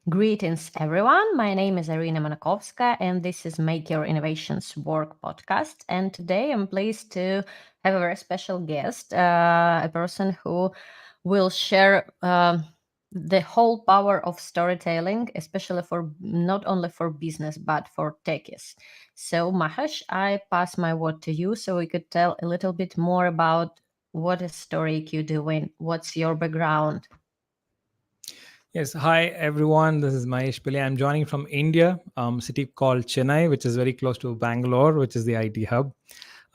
Greetings, everyone. My name is Irina Manakovska, and this is Make Your Innovations Work podcast. And today I'm pleased to have a very special guest, a person who will share the whole power of storytelling, especially for not only for business but for techies. So, Mahesh, I pass my word to you so we could tell a little bit more about what is StoryQ doing, what's your background. Yes, hi everyone. This is Mahesh Bellie. I'm joining from India, city called Chennai, which is very close to Bangalore, which is the IT hub.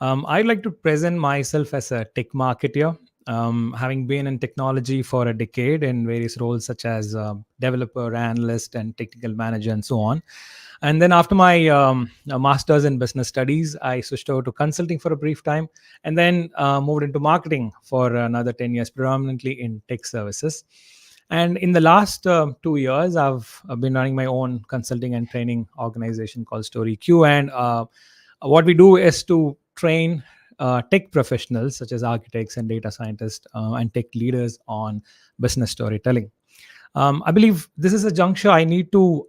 I'd like to present myself as a tech marketer, having been in technology for a decade in various roles such as developer, analyst, and technical manager, and so on. And then after my master's in business studies, I switched over to consulting for a brief time, and then moved into marketing for another 10 years, predominantly in tech services. And in the last 2 years, I've been running my own consulting and training organization called StoryQ. And what we do is to train tech professionals such as architects and data scientists and tech leaders on business storytelling. I believe this is a juncture I need to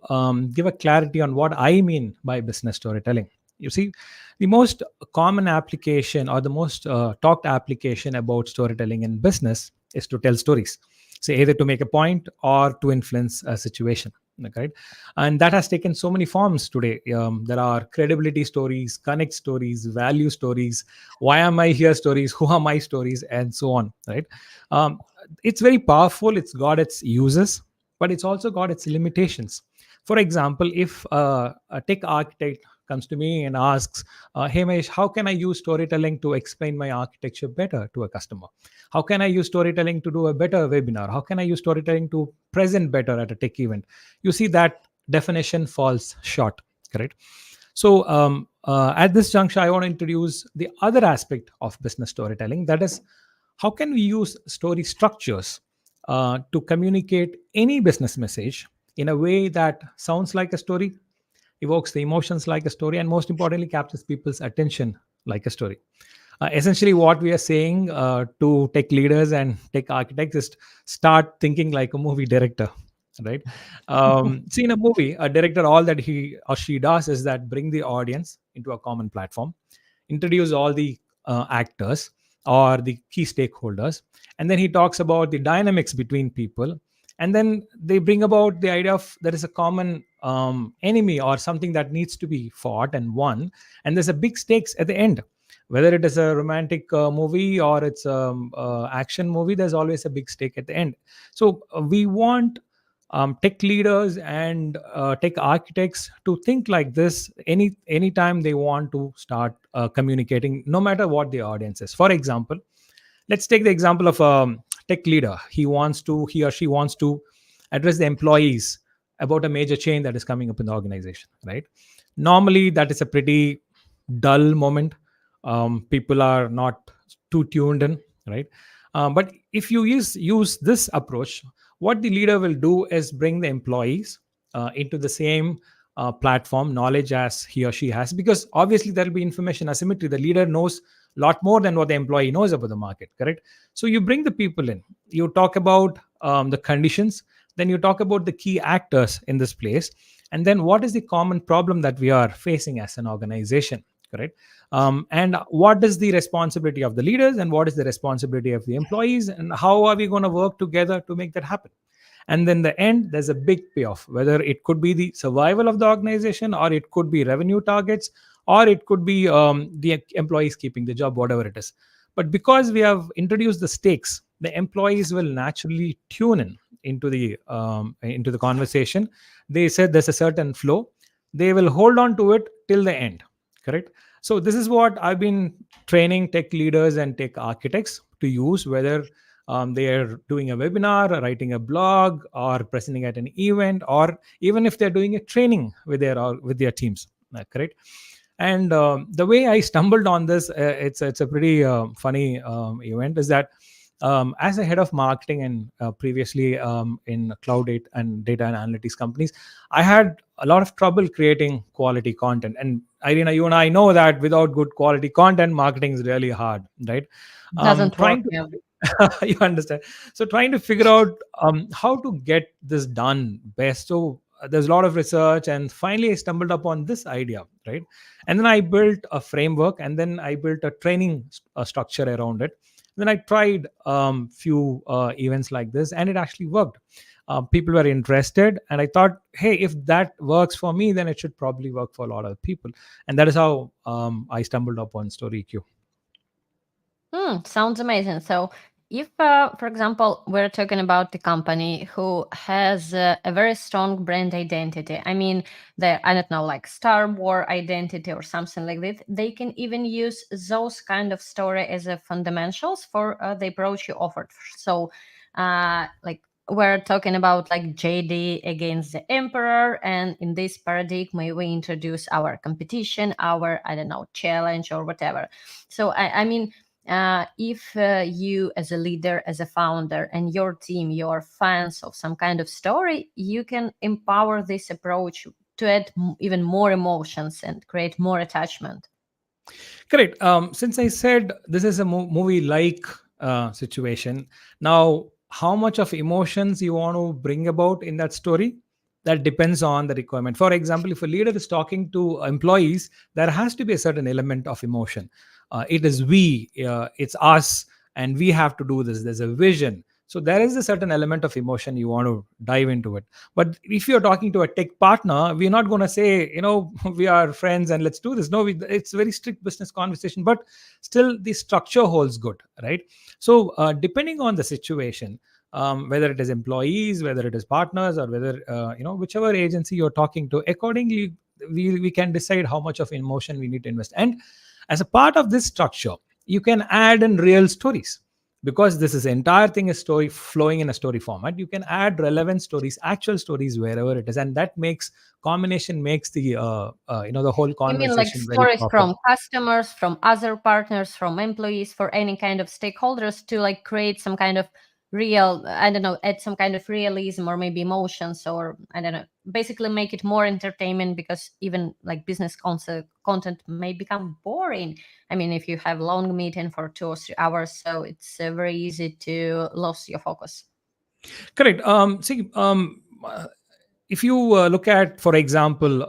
give a clarity on what I mean by business storytelling. You see, the most common application or the most talked application about storytelling in business is to tell stories. So either to make a point or to influence a situation. Right, and that has taken so many forms today. There are credibility stories, connect stories, value stories, why am I here stories, who are my stories, and so on. Right, um, it's very powerful. It's got its uses, but it's also got its limitations. For example, if a tech architect comes to me and asks, hey Mahesh, how can I use storytelling to explain my architecture better to a customer? How can I use storytelling to do a better webinar? How can I use storytelling to present better at a tech event? You see, that definition falls short. Correct. So at this juncture, I want to introduce the other aspect of business storytelling, that is, how can we use story structures to communicate any business message in a way that sounds like a story, evokes the emotions like a story, and most importantly, captures people's attention like a story. Essentially, what we are saying to tech leaders and tech architects is start thinking like a movie director. Right. See, in a movie, a director, all that he or she does is that bring the audience into a common platform, introduce all the actors or the key stakeholders, and then he talks about the dynamics between people, and then they bring about the idea of there is a common enemy or something that needs to be fought and won, and there's a big stakes at the end. Whether it is a romantic movie or it's a action movie, there's always a big stake at the end. So we want tech leaders and tech architects to think like this anytime they want to start communicating, no matter what the audience is. For example, let's take the example of a tech leader. He or she wants to address the employees about a major change that is coming up in the organization. Right, normally that is a pretty dull moment. People are not too tuned in. Right, but if you use this approach, what the leader will do is bring the employees into the same platform knowledge as he or she has, because obviously there will be information asymmetry. The leader knows a lot more than what the employee knows about the market. Correct. So you bring the people in, you talk about the conditions, then you talk about the key actors in this place, and then what is the common problem that we are facing as an organization. Correct. And what is the responsibility of the leaders and what is the responsibility of the employees, and how are we going to work together to make that happen? And then the end, there's a big payoff, whether it could be the survival of the organization, or it could be revenue targets, or it could be the employees keeping the job, whatever it is. But because we have introduced the stakes, the employees will naturally tune in into the conversation. They said there's a certain flow, they will hold on to it till the end. Correct. So this is what I've been training tech leaders and tech architects to use, whether they are doing a webinar or writing a blog or presenting at an event, or even if they're doing a training with their teams. Correct. And the way I stumbled on this, it's a pretty funny event, is that as a head of marketing and previously in and data and analytics companies, I had a lot of trouble creating quality content. And Irina, you and I know that without good quality content, marketing is really hard. Right. Doesn't work. Trying to Yeah. You understand? So trying to figure out how to get this done best. So there's a lot of research, and finally I stumbled upon this idea, right? And then I built a framework, and then I built a training structure around it. Then I tried few events like this, and it actually worked. People were interested, and I thought, hey, if that works for me, then it should probably work for a lot of people. And that is how I stumbled upon StoryQ. Sounds amazing. So, if, for example, we're talking about the company who has a very strong brand identity, I mean, I don't know, like Star Wars identity or something like that, they can even use those kind of story as a fundamentals for the approach you offered. So, like, we're talking about like JD against the Emperor, and in this paradigm, we introduce our competition, our, I don't know, challenge or whatever. So, I mean, if you as a leader, as a founder, and your team, you're fans of some kind of story, you can empower this approach to add even more emotions and create more attachment. Correct. Since I said this is a movie like situation, now how much of emotions you want to bring about in that story, that depends on the requirement. For example, if a leader is talking to employees, there has to be a certain element of emotion. It is we, it's us, and we have to do this. There's a vision. So there is a certain element of emotion you want to dive into it. But if you're talking to a tech partner, we're not going to say, we are friends and let's do this. No, it's a very strict business conversation, but still the structure holds good, right? So depending on the situation, whether it is employees, whether it is partners, or whether whichever agency you're talking to, accordingly we can decide how much of emotion we need to invest. And as a part of this structure, you can add in real stories, because this is entire thing is story flowing in a story format. You can add relevant stories, actual stories, wherever it is, and that makes combination makes the the whole You mean like conversation very stories proper. from customers, from other partners, from employees, for any kind of stakeholders to like create some kind of real, I don't know, add some kind of realism or maybe emotions, or I don't know, basically make it more entertainment, because even like business content may become boring. I mean, if you have long meeting for 2 or 3 hours, so it's very easy to lose your focus. Correct. See, if you look at, for example,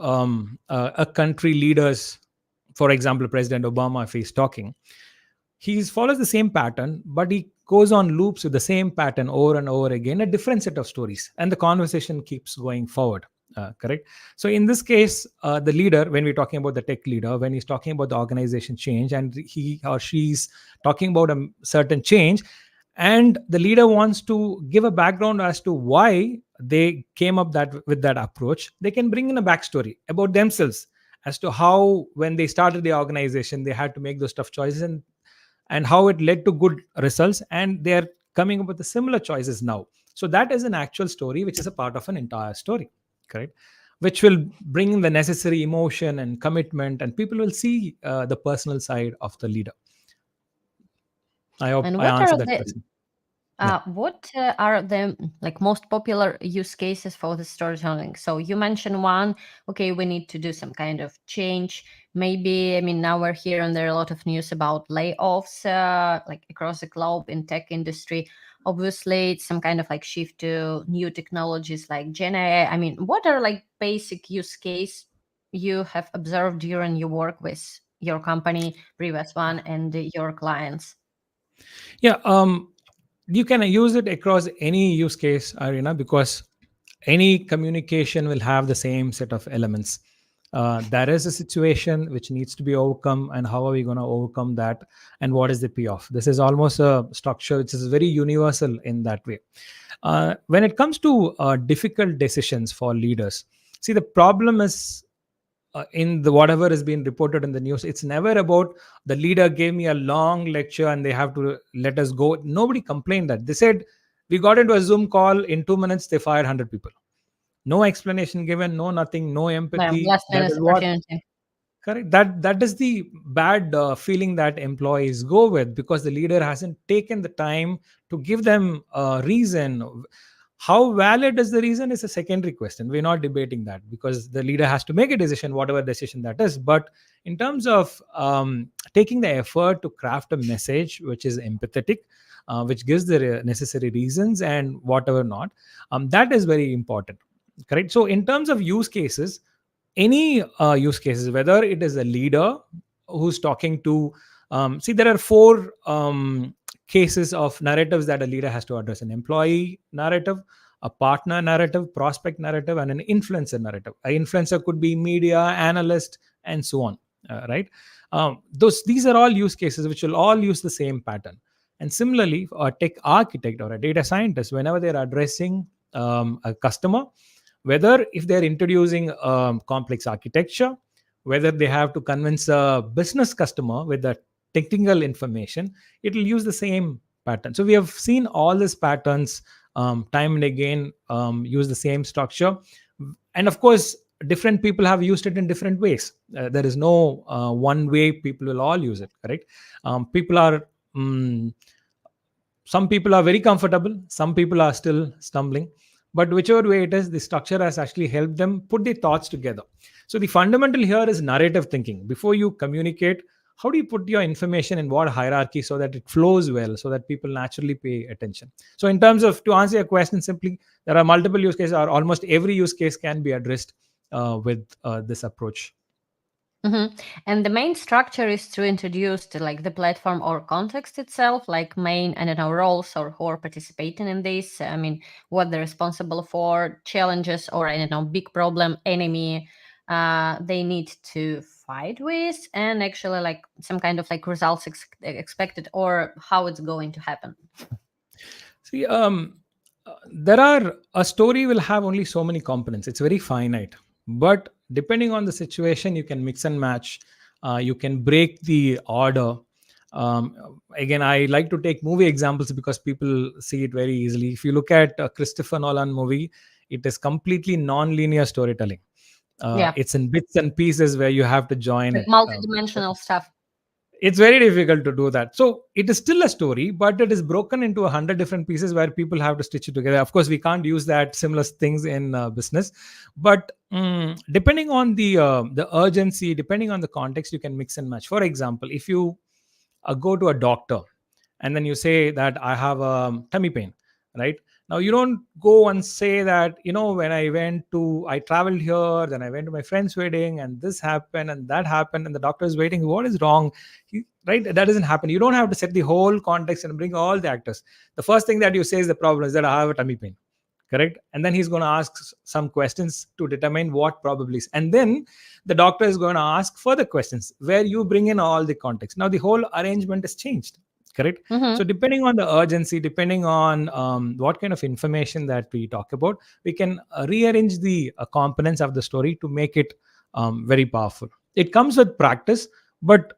a country leaders, for example, President Obama, if he's talking, he follows the same pattern, but he goes on loops with the same pattern over and over again, a different set of stories, and the conversation keeps going forward. Correct. So in this case, the leader, when we're talking about the tech leader, when he's talking about the organization change, and he or she's talking about a certain change, and the leader wants to give a background as to why they came up that with that approach, they can bring in a backstory about themselves as to how, when they started the organization, they had to make those tough choices, and how it led to good results, and they're coming up with the similar choices now. So that is an actual story which is a part of an entire story, correct? Which will bring the necessary emotion and commitment, and people will see the personal side of the leader. I hope And I what are answered that the question. Yeah. what are the like most popular use cases for the storytelling? So you mentioned one. Okay, we need to do some kind of change. Maybe, I mean, now we're hearing there are a lot of news about layoffs, like across the globe in tech industry. Obviously, it's some kind of like shift to new technologies like Gen AI. I mean, what are like basic use case you have observed during your work with your company, previous one, and your clients? Yeah. You can use it across any use case arena, because any communication will have the same set of elements. There is a situation which needs to be overcome, and how are we going to overcome that, and what is the payoff? This is almost a structure which is very universal in that way. When it comes to difficult decisions for leaders, see, the problem is in the whatever is being reported in the news, it's never about the leader gave me a long lecture and they have to let us go. Nobody complained that. They said we got into a Zoom call, in 2 minutes they fired 100 people. No explanation given, no nothing, no Well, empathy. last That minute is what. opportunity. Correct. That is the bad feeling that employees go with, because the leader hasn't taken the time to give them a reason. How valid is the reason is a secondary question. We're not debating that, because the leader has to make a decision, whatever decision that is. But in terms of taking the effort to craft a message which is empathetic, which gives the necessary reasons and whatever not, that is very important. Correct. So in terms of use cases, any use cases, whether it is a leader who's talking to, see, there are four cases of narratives that a leader has to address: an employee narrative, a partner narrative, prospect narrative, and an influencer narrative. An influencer could be media, analyst, and so on. Right? Those These are all use cases which will all use the same pattern. And similarly, a tech architect or a data scientist, whenever they're addressing a customer, whether if they're introducing complex architecture, whether they have to convince a business customer with the technical information, it will use the same pattern. So we have seen all these patterns time and again, use the same structure. And of course, different people have used it in different ways. There is no one way people will all use it. Correct. People are Some people are very comfortable, some people are still stumbling, but whichever way it is, the structure has actually helped them put their thoughts together. So the fundamental here is narrative thinking. Before you communicate, how do you put your information in what hierarchy so that it flows well, so that people naturally pay attention? So in terms of, to answer your question simply, there are multiple use cases, or almost every use case can be addressed with this approach. And the main structure is to introduce like the platform or context itself, like main, I don't know, roles or who are participating in this. I mean, what they're responsible for, challenges, or I don't know, big problem, enemy they need to fight with, and actually like some kind of like results expected or how it's going to happen. See, there are a story will have only so many components. It's very finite, but depending on the situation, you can mix and match. You can break the order. Again, I like to take movie examples because people see it very easily. If you look at a Christopher Nolan movie, it is completely non-linear storytelling. Yeah, It's in bits and pieces where you have to join like it. multi-dimensional stuff. It's very difficult to do that. So it is still a story, but it is broken into 100 different pieces where people have to stitch it together. Of course, we can't use that similar things in business, but depending on the urgency, depending on the context, you can mix and match. For example, if you go to a doctor and then you say that I have a tummy pain, right? Now you don't go and say that, when I traveled here, then I went to my friend's wedding and this happened and that happened, and the doctor is waiting, what is wrong? Right? That doesn't happen. You don't have to set the whole context and bring all the actors. The first thing that you say is the problem is that I have a tummy pain. Correct. And then he's going to ask some questions to determine what probably is, and then the doctor is going to ask further questions where you bring in all the context. Now the whole arrangement is changed. Correct. So Mm-hmm. depending on the urgency, depending on what kind of information that we talk about, we can rearrange the components of the story to make it very powerful. It comes with practice, but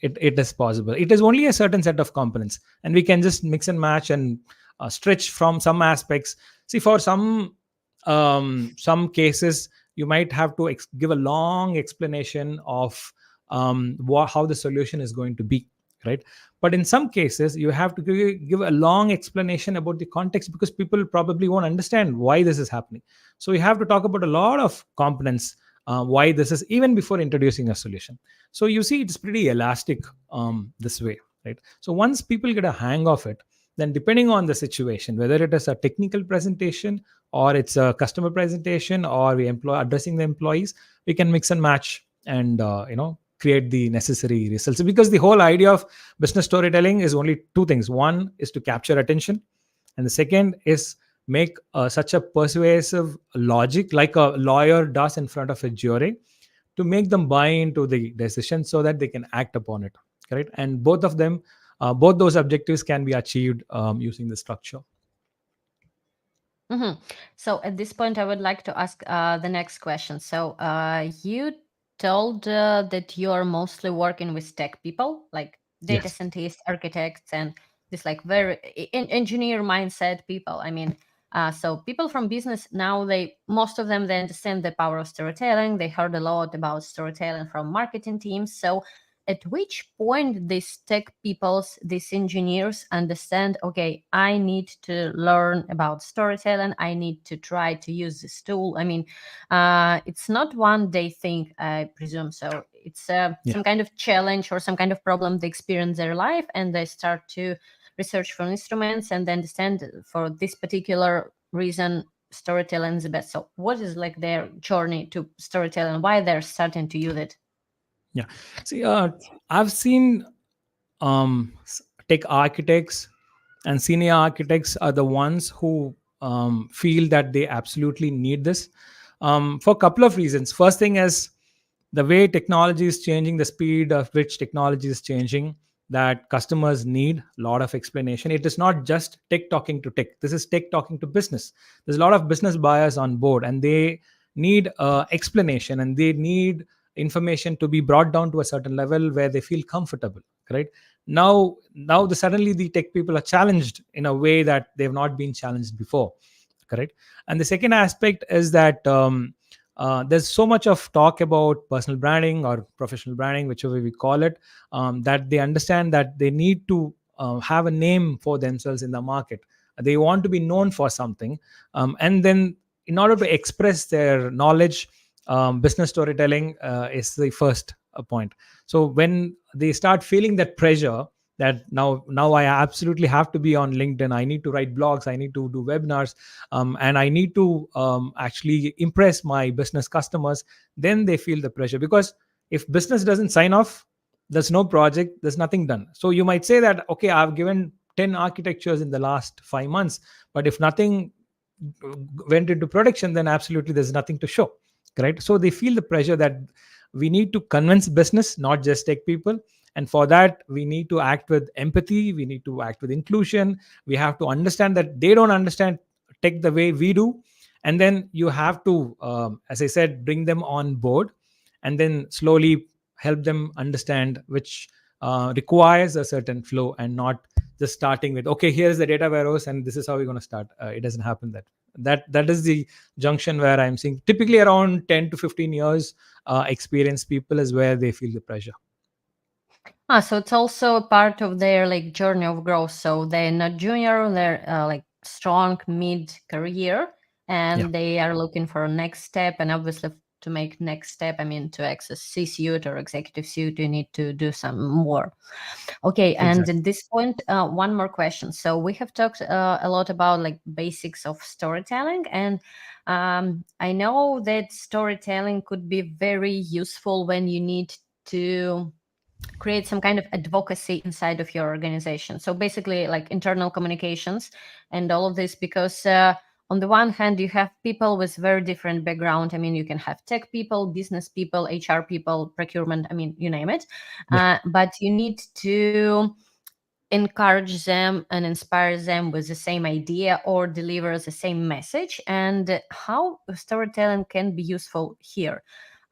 it is possible. It is only a certain set of components, and we can just mix and match and stretch from some aspects. See, for some cases, you might have to give a long explanation of how the solution is going to be, right? But in some cases, you have to give a long explanation about the context, because people probably won't understand why this is happening. So you have to talk about a lot of components, why this is, even before introducing a solution. So you see, it's pretty elastic this way, right? So once people get a hang of it, then depending on the situation, whether it is a technical presentation or it's a customer presentation or we employ addressing the employees, we can mix and match and create the necessary results. Because the whole idea of business storytelling is only two things. One is to capture attention, and the second is make such a persuasive logic like a lawyer does in front of a jury, to make them buy into the decision so that they can act upon it. Correct. And both those objectives can be achieved using the structure. Mm-hmm. So at this point, I would like to ask the next question. So you told that you're mostly working with tech people, like data Yes. scientists, architects, and this like very engineer mindset people. I mean, so people from business now, most of them they understand the power of storytelling. They heard a lot about storytelling from marketing teams. So at which point these tech peoples, these engineers understand, okay, I need to learn about storytelling. I need to try to use this tool. I mean, it's not one day thing, I presume. So it's Yeah. some kind of challenge or some kind of problem they experience in their life, and they start to research for instruments and they understand for this particular reason storytelling is the best. So what is like their journey to storytelling, why they're starting to use it? Yeah. See, I've seen tech architects and senior architects are the ones who feel that they absolutely need this for a couple of reasons. First thing is the way technology is changing, the speed of which technology is changing, that customers need a lot of explanation. It is not just tech talking to tech, this is tech talking to business. There's a lot of business buyers on board, and they need explanation, and they need information to be brought down to a certain level where they feel comfortable, right? Now suddenly the tech people are challenged in a way that they've not been challenged before, correct? And the second aspect is that there's so much of talk about personal branding or professional branding, whichever we call it, that they understand that they need to have a name for themselves in the market. They want to be known for something, and then in order to express their knowledge, business storytelling is the first point. So when they start feeling that pressure, that now I absolutely have to be on LinkedIn, I need to write blogs, I need to do webinars, and I need to actually impress my business customers, then they feel the pressure. Because if business doesn't sign off, there's no project, there's nothing done. So you might say that, okay, I've given 10 architectures in the last 5 months, but if nothing went into production, then absolutely there's nothing to show, right? So they feel the pressure that we need to convince business, not just tech people. And for that, we need to act with empathy, we need to act with inclusion, we have to understand that they don't understand tech the way we do. And then you have to, as I said, bring them on board, and then slowly help them understand, which requires a certain flow, and not just starting with, okay, here's the data warehouse and this is how we're going to start. It doesn't happen that is the junction where I'm seeing typically around 10 to 15 years experienced people is where they feel the pressure. So it's also a part of their like journey of growth. So they're not junior, they're like strong mid career, Yeah, and they are looking for a next step. And obviously, to make next step, I mean, to access C-suite or executive suite, you need to do some more. Okay, and exactly. at this point, one more question. So we have talked a lot about like basics of storytelling, and I know that storytelling could be very useful when you need to create some kind of advocacy inside of your organization. So basically, like internal communications and all of this, because on the one hand, you have people with very different background. I mean, you can have tech people, business people, HR people, procurement. I mean, you name it. Yeah. But you need to encourage them and inspire them with the same idea or deliver the same message, and how storytelling can be useful here.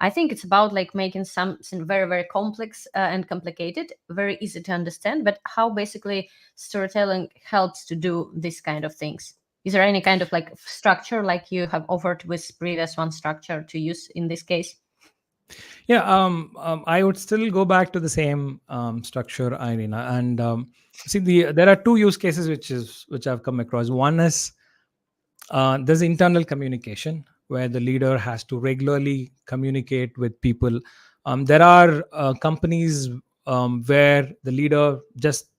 I think it's about like making something very very complex and complicated very easy to understand, but how basically storytelling helps to do this kind of things. Is there any kind of like structure like you have offered with previous one structure to use in this case? Yeah, I would still go back to the same structure, Irina. And see, there are two use cases which I've come across. One is there's internal communication where the leader has to regularly communicate with people. There are companies where the leader just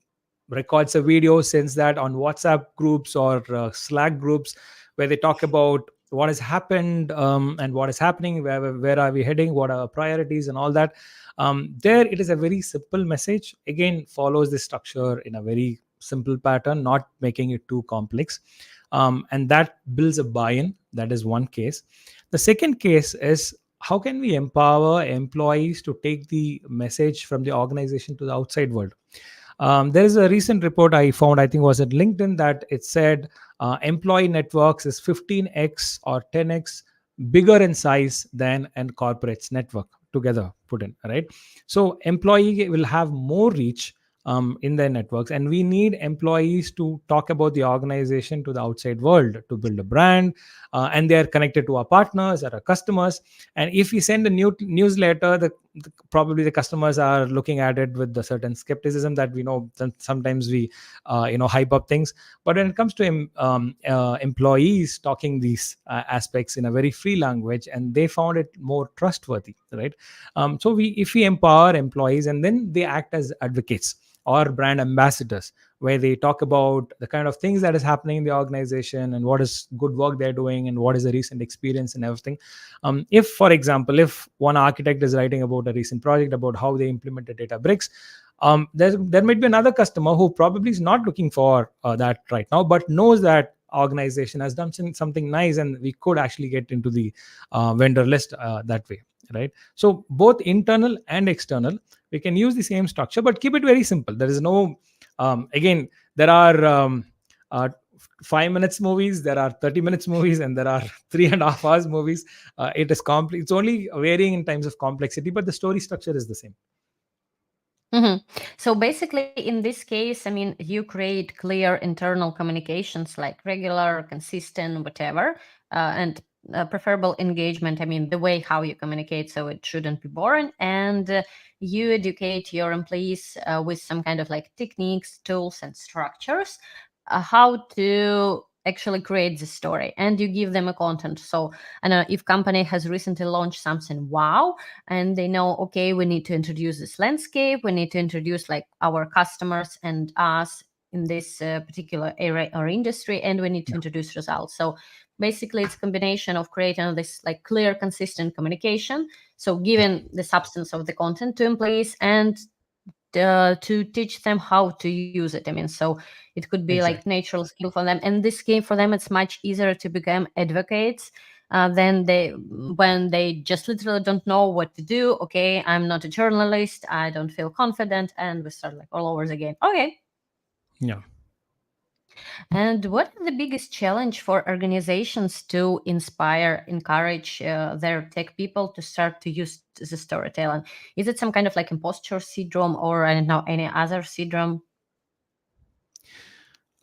records a video, sends that on WhatsApp groups or Slack groups, where they talk about what has happened, and what is happening, where are we heading, what are our priorities, and all that. There, it is a very simple message. Again, follows the structure in a very simple pattern, not making it too complex, and that builds a buy-in. That is one case. The second case is, how can we empower employees to take the message from the organization to the outside world? There is a recent report I found, I think was at LinkedIn, that it said employee networks is 15x or 10x bigger in size than an corporate's network together put in, right? So employee will have more reach in their networks, and we need employees to talk about the organization to the outside world to build a brand, and they are connected to our partners or our customers. And if we send a new newsletter, the probably the customers are looking at it with a certain skepticism, that we know that sometimes we hype up things. But when it comes to employees talking these aspects in a very free language, and they found it more trustworthy, right? So we if we empower employees, and then they act as advocates or brand ambassadors, where they talk about the kind of things that is happening in the organization, and what is good work they're doing, and what is the recent experience and everything. If, for example, if one architect is writing about a recent project about how they implemented Databricks, there might be another customer who probably is not looking for that right now, but knows that organization has done something nice, and we could actually get into the vendor list that way, right? So both internal and external, we can use the same structure, but keep it very simple. There is no again, there are 5 minutes movies, there are 30 minutes movies, and there are 3.5 hours movies. It is complex. It's only varying in terms of complexity, but the story structure is the same. Hmm. So basically, in this case, I mean, you create clear internal communications like regular, consistent, whatever, and preferable engagement. I mean, the way how you communicate, so it shouldn't be boring. And you educate your employees with some kind of like techniques, tools, and structures, how to actually create the story, and you give them a content. So I know if company has recently launched something wow, and they know, okay, we need to introduce this landscape, we need to introduce like our customers and us in this particular area or industry, and we need to Yeah. introduce results. So basically it's a combination of creating this like clear, consistent communication, so Yeah. giving the substance of the content to employees, and to teach them how to use it. I mean, so it could be like Exactly. natural skill for them, and this game for them, it's much easier to become advocates than they when they just literally don't know what to do. Okay, I'm not a journalist, I don't feel confident, and we start like all over again. Okay. Yeah. And what is the biggest challenge for organizations to inspire, encourage their tech people to start to use the storytelling? Is it some kind of like imposter syndrome, or I don't know, any other syndrome?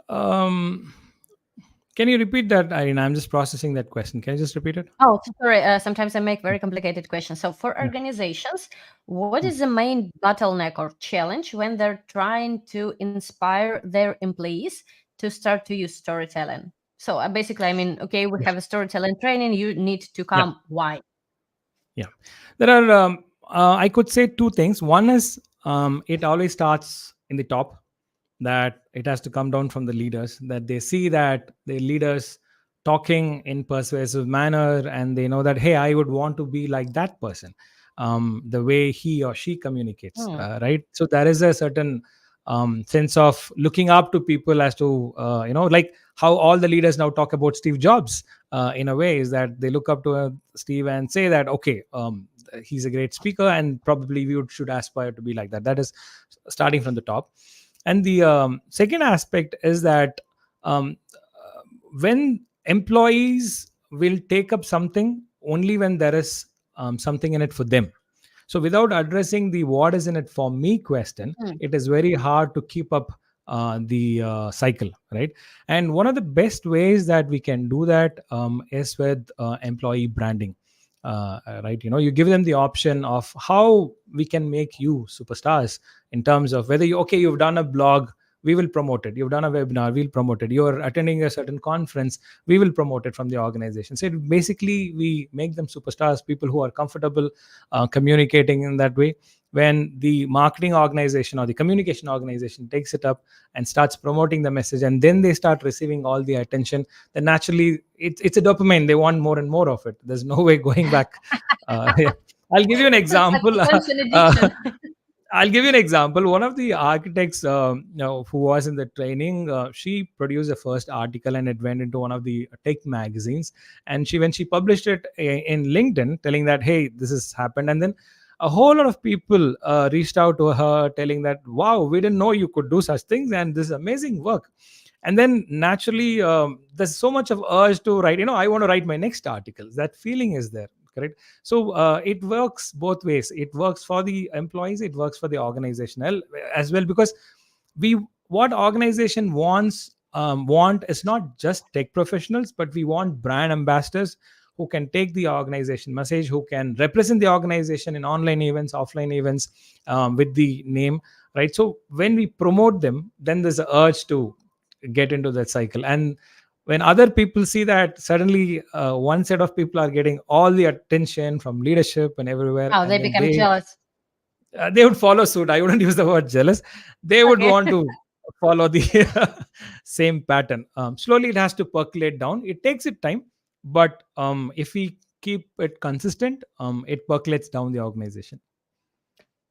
um can you repeat that, Irene? I'm just processing that question. Can you just repeat it? Oh, so sorry. Sometimes I make very complicated questions. So, for Yeah. organizations, what Hmm. is the main bottleneck or challenge when they're trying to inspire their employees to start to use storytelling? So, basically, I mean, okay, we Yeah. have a storytelling training. You need to Yeah. come. Why? Yeah. There are, I could say two things. One is, it always starts in the top, that it has to come down from the leaders, that they see that the leaders talking in persuasive manner, and they know that, hey, I would want to be like that person, the way he or she communicates, Hmm. right? So there is a certain sense of looking up to people, as to like how all the leaders now talk about Steve Jobs, in a way, is that they look up to Steve and say that, okay, he's a great speaker, and probably we should aspire to be like that. That is starting from the top. And the second aspect is that, when employees will take up something only when there is something in it for them. So without addressing the what is in it for me question, Hmm. it is very hard to keep up the cycle, right? And one of the best ways that we can do that is with employee branding. Right, you give them the option of how we can make you superstars, in terms of whether you've done a blog, we will promote it. You've done a webinar, we'll promote it. You're attending a certain conference, we will promote it from the organization. So basically, we make them superstars, people who are comfortable communicating in that way. When the marketing organization or the communication organization takes it up and starts promoting the message, and then they start receiving all the attention, then naturally it's a dopamine. They want more and more of it. There's no way going back. Yeah. I'll give you an Like example. attention uh, addiction. I'll give you an example. One of the architects, who was in the training, she produced the first article, and it went into one of the tech magazines. And when she published it in LinkedIn, telling that, hey, this has happened, and then a whole lot of people reached out to her, telling that, wow, we didn't know you could do such things, and this is amazing work. And then naturally, there's so much of urge to write. I want to write my next article. That feeling is there, correct? So it works both ways. It works for the employees, it works for the organization as well, because we what organization want is not just tech professionals, but we want brand ambassadors who can take the organization message, who can represent the organization in online events, offline events, with the name, right? So when we promote them, then there's a urge to get into that cycle. And when other people see that, suddenly one set of people are getting all the attention from leadership and everywhere, Oh, and they then become jealous. they would follow suit. I wouldn't use the word jealous. They would Okay. want to follow the same pattern. Slowly, it has to percolate down. It takes it time, but if we keep it consistent, it percolates down the organization.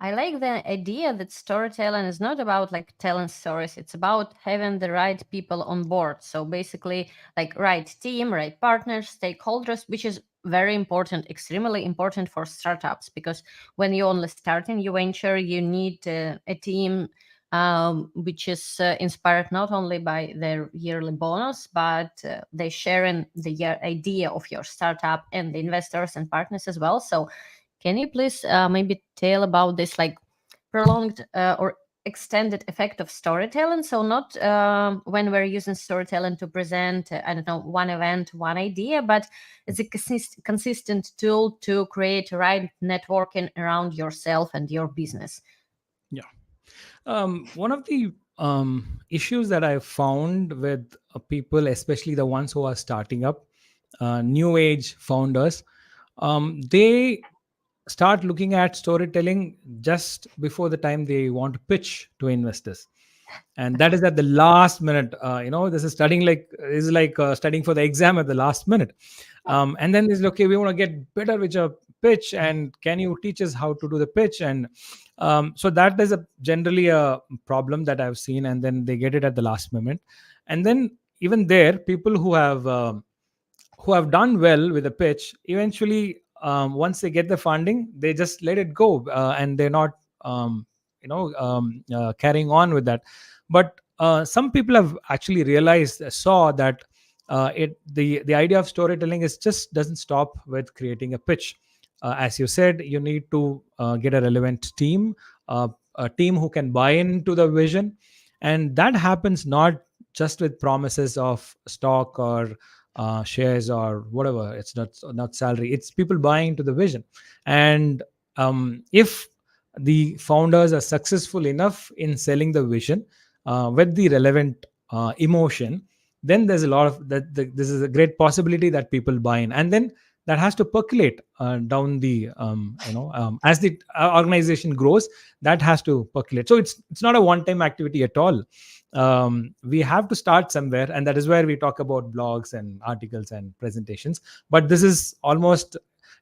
I like the idea that storytelling is not about like telling stories. It's about having the right people on board. So basically, like right team, right partners, stakeholders, which is very important, extremely important for startups, because when you're only starting your venture, you need a team which is inspired not only by their yearly bonus, but they sharing the idea of your startup and the investors and partners as well. So can you please maybe tell about this like prolonged or extended effect of storytelling? So not when we're using storytelling to present, I don't know, one event, one idea, but it's a consistent tool to create right networking around yourself and your business. Yeah. One of the issues that I found with people, especially the ones who are starting up, new age founders, they start looking at storytelling just before the time they want to pitch to investors, and that is at the last minute. This is studying like is like studying for the exam at the last minute. And then it's okay, we want to get better with your pitch, and can you teach us how to do the pitch? And so that is a generally a problem that I've seen, and then they get it at the last moment. And then even there, people who have done well with the pitch, eventually once they get the funding, they just let it go, and they're not carrying on with that. But some people have actually realized, saw that the idea of storytelling is just doesn't stop with creating a pitch. As you said, you need to get a relevant team, a team who can buy into the vision, and that happens not just with promises of stock or shares or whatever. It's not salary, it's people buying into the vision. And if the founders are successful enough in selling the vision with the relevant emotion, then there's a lot of this is a great possibility that people buy in, and then that has to percolate down the as the organization grows, that has to percolate. So it's not a one time activity at all. We have to start somewhere, and that is where we talk about blogs and articles and presentations. But this is almost,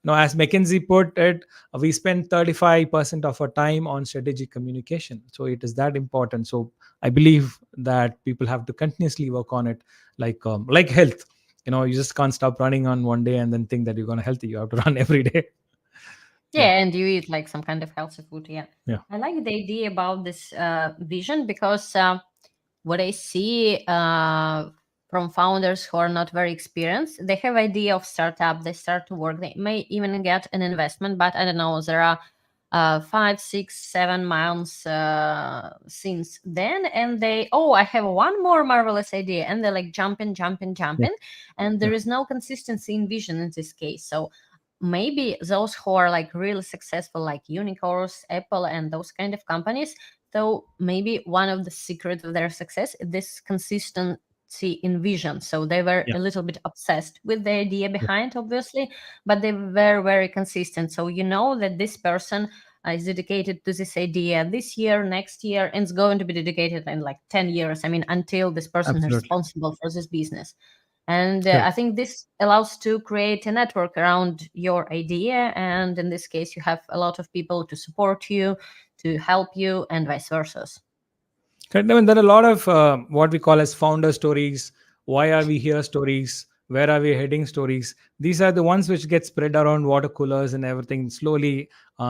as McKinsey put it, we spend 35% of our time on strategic communication. So it is that important. So I believe that people have to continuously work on it, like health. You just can't stop running on one day and then think that you're going to healthy. You have to run every day. Yeah. Yeah, and you eat like some kind of healthy food. Yeah. Yeah. I like the idea about this vision because what I see from founders who are not very experienced, they have idea of startup, they start to work, they may even get an investment, but I don't know, there are 5, 6, 7 months since then, and I have one more marvelous idea, and they're like jumping, Yeah. and there Yeah. is no consistency in vision in this case. So maybe those who are like really successful, like unicorns, Apple, and those kind of companies, so maybe one of the secret of their success is this consistency in vision. So they were Yeah. a little bit obsessed with the idea behind, obviously, but they were very consistent. So you know that this person is dedicated to this idea this year, next year, and it's going to be dedicated in like 10 years. I mean, until this person is Absolutely. responsible for this business. And I Correct. think this allows to create a network around your idea. And in this case, you have a lot of people to support you, to help you, and vice versa. Correct. I mean, there are a lot of what we call as founder stories. Why are we here stories? Where are we heading stories? These are the ones which get spread around water coolers and everything slowly.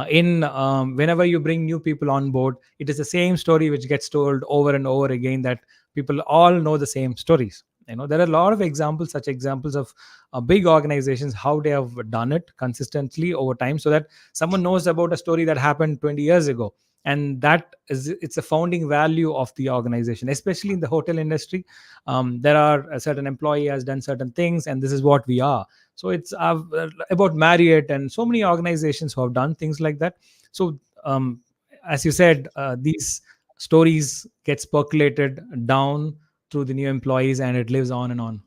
In Whenever you bring new people on board, it is the same story which gets told over and over again. That people all know the same stories. There are a lot of examples, such examples of big organizations, how they have done it consistently over time, so that someone knows about a story that happened 20 years ago, and that is, it's a founding value of the organization, especially in the hotel industry. There are a certain employee has done certain things, and this is what we are. So it's about Marriott and so many organizations who have done things like that. So as you said, these stories get percolated down through the new employees, and it lives on and on.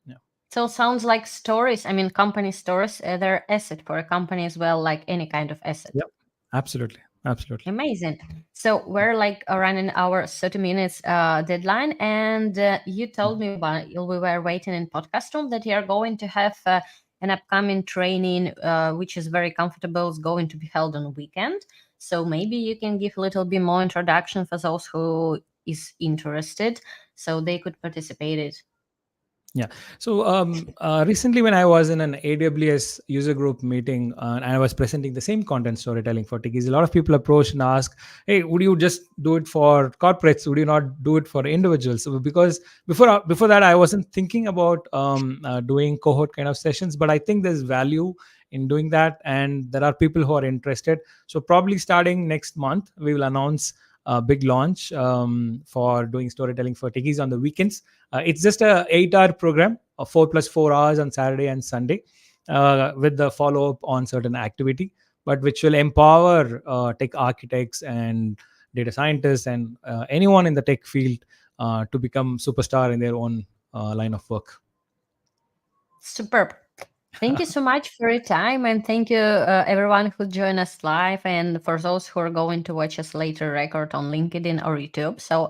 Yeah. So sounds like stories. I mean, company stories, they're asset for a company as well, like any kind of asset. Yep. Absolutely. Absolutely. Amazing. So we're like running our 30 minutes deadline, and you told me while we were waiting in podcast room that you are going to have an upcoming training, which is very comfortable. It's going to be held on a weekend. So maybe you can give a little bit more introduction for those who is interested, so they could participate it. Yeah. So recently, when I was in an AWS user group meeting and I was presenting the same content, storytelling for techies, a lot of people approached and asked, "Hey, would you just do it for corporates? Would you not do it for individuals?" So because before that, I wasn't thinking about doing cohort kind of sessions, but I think there's value in doing that, and there are people who are interested. So probably starting next month, we will announce a big launch for doing storytelling for techies on the weekends. It's just a 8-hour program, 4 plus 4 hours on Saturday and Sunday, with the follow up on certain activity, but which will empower tech architects and data scientists and anyone in the tech field to become superstar in their own line of work. Superb. Thank you so much for your time, and thank you everyone who joined us live, and for those who are going to watch us later record on LinkedIn or YouTube. So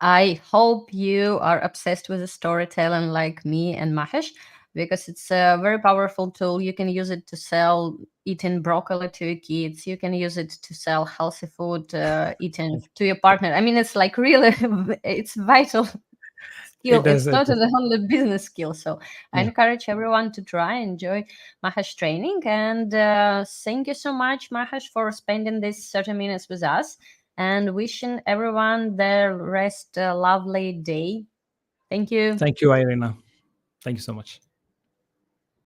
I hope you are obsessed with the storytelling like me and Mahesh, because it's a very powerful tool. You can use it to sell eating broccoli to your kids. You can use it to sell healthy food eating to your partner. I mean, it's like really, it's vital skill. It does. It's It not does. the only business skill. So I Yeah. encourage everyone to try and enjoy Mahesh training. And thank you so much, Mahesh, for spending these 30 minutes with us, and wishing everyone the rest lovely day. Thank you. Thank you, Irina. Thank you so much.